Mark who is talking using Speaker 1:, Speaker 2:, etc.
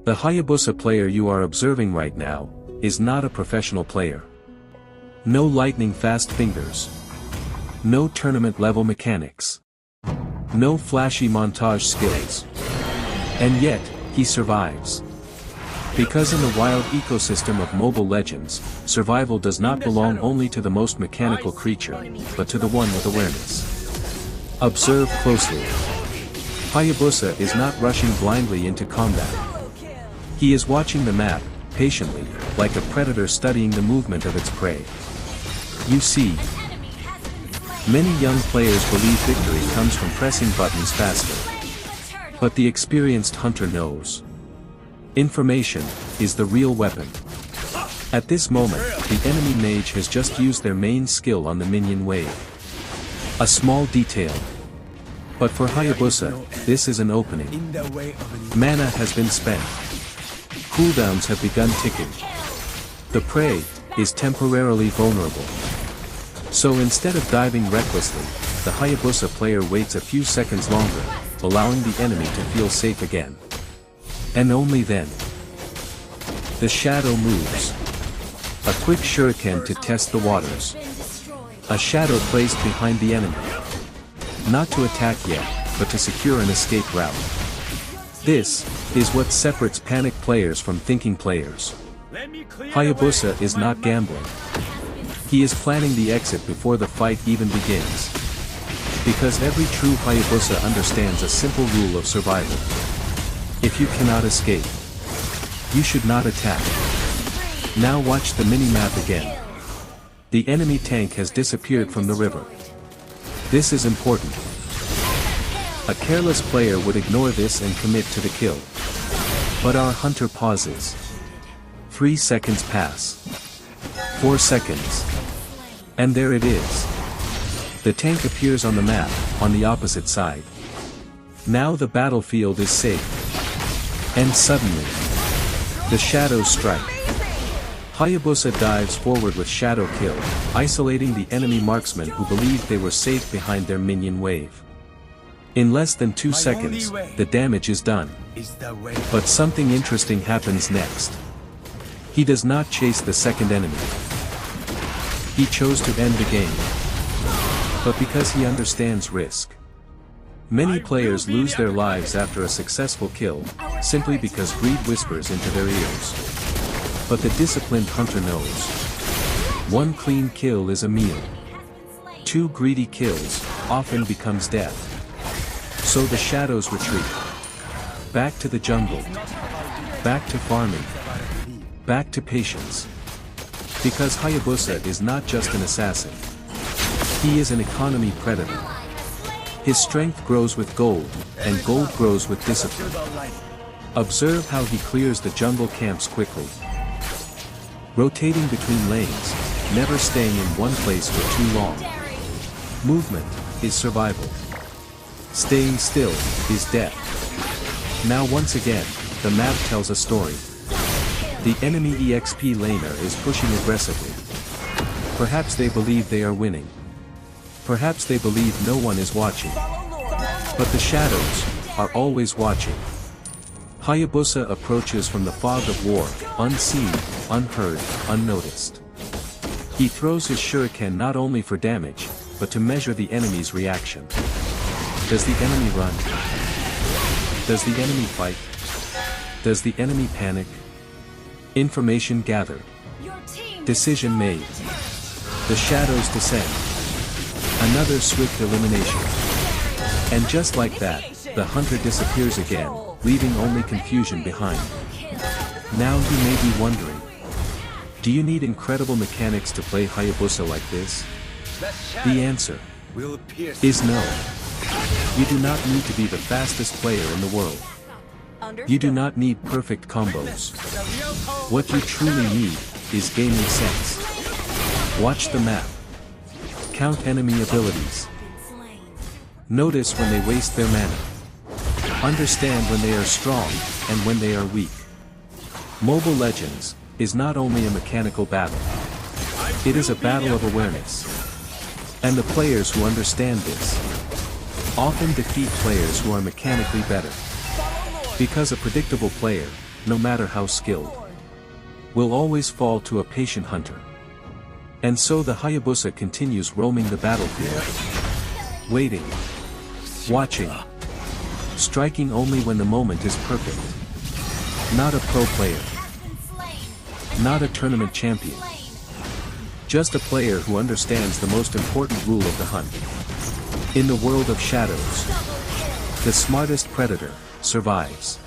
Speaker 1: The Hayabusa player you are observing right now is not a professional player. No lightning-fast fingers. No tournament-level mechanics. No flashy montage skills. And yet, he survives. Because in the wild ecosystem of Mobile Legends, survival does not belong only to the most mechanical creature, but to the one with awareness. Observe closely. Hayabusa is not rushing blindly into combat. He is watching the map, patiently, like a predator studying the movement of its prey. You see, many young players believe victory comes from pressing buttons faster. But the experienced hunter knows. Information is the real weapon. At this moment, the enemy mage has just used their main skill on the minion wave. A small detail. But for Hayabusa, this is an opening. Mana has been spent. Cooldowns have begun ticking. The prey is temporarily vulnerable. So instead of diving recklessly, the Hayabusa player waits a few seconds longer, allowing the enemy to feel safe again. And only then. The shadow moves. A quick shuriken to test the waters. A shadow placed behind the enemy. Not to attack yet, but to secure an escape route. This is what separates panic players from thinking players. Hayabusa is not gambling. He is planning the exit before the fight even begins. Because every true Hayabusa understands a simple rule of survival. If you cannot escape, you should not attack. Now watch the mini-map again. The enemy tank has disappeared from the river. This is important. A careless player would ignore this and commit to the kill. But our hunter pauses. 3 seconds pass. 4 seconds. And there it is. The tank appears on the map, on the opposite side. Now the battlefield is safe. And suddenly, the shadows strike. Hayabusa dives forward with shadow kill, isolating the enemy marksmen who believed they were safe behind their minion wave. In less than 2 seconds, the damage is done. But something interesting happens next. He does not chase the second enemy. He chose to end the game. But because he understands risk. Many players lose their lives after a successful kill, simply because greed whispers into their ears. But the disciplined hunter knows. 1 clean kill is a meal. 2 greedy kills often becomes death. So the shadows retreat. Back to the jungle. Back to farming. Back to patience. Because Hayabusa is not just an assassin. He is an economy predator. His strength grows with gold, and gold grows with discipline. Observe how he clears the jungle camps quickly. Rotating between lanes, never staying in one place for too long. Movement is survival. Staying still is death. Now once again, the map tells a story. The enemy EXP laner is pushing aggressively. Perhaps they believe they are winning. Perhaps they believe no one is watching. But the shadows are always watching. Hayabusa approaches from the fog of war, unseen, unheard, unnoticed. He throws his shuriken not only for damage, but to measure the enemy's reaction. Does the enemy run? Does the enemy fight? Does the enemy panic? Information gathered. Decision made. The shadows descend. Another swift elimination. And just like that, the hunter disappears again, leaving only confusion behind. Now you may be wondering. Do you need incredible mechanics to play Hayabusa like this? The answer is no. You do not need to be the fastest player in the world. You do not need perfect combos. What you truly need is gaming sense. Watch the map. Count enemy abilities. Notice when they waste their mana. Understand when they are strong, and when they are weak. Mobile Legends is not only a mechanical battle. It is a battle of awareness. And the players who understand this often defeat players who are mechanically better. Because a predictable player no matter how skilled, will always fall to a patient hunter. And so the hayabusa continues roaming the battlefield, waiting, watching, striking only when the moment is perfect. Not a pro player, not a tournament champion, just a player who understands the most important rule of the hunt. In the world of shadows, the smartest predator survives.